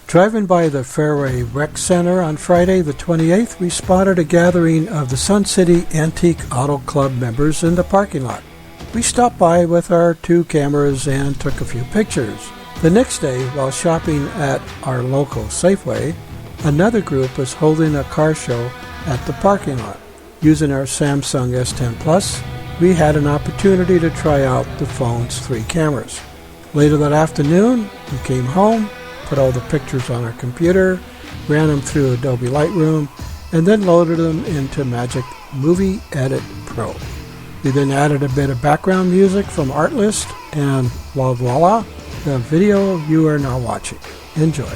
Driving by the Fairway Rec Center on Friday the 28th, we spotted a gathering of the Sun City Antique Auto Club members in the parking lot. We stopped by with our 2 cameras and took a few pictures. The next day, while shopping at our local Safeway, another group was holding a car show at the parking lot. Using our Samsung S10 Plus, we had an opportunity to try out the phone's 3 cameras. Later that afternoon, we came home, put all the pictures on our computer, ran them through Adobe Lightroom, and then loaded them into Magic Movie Edit Pro. We then added a bit of background music from Artlist, and voila, the video you are now watching. Enjoy.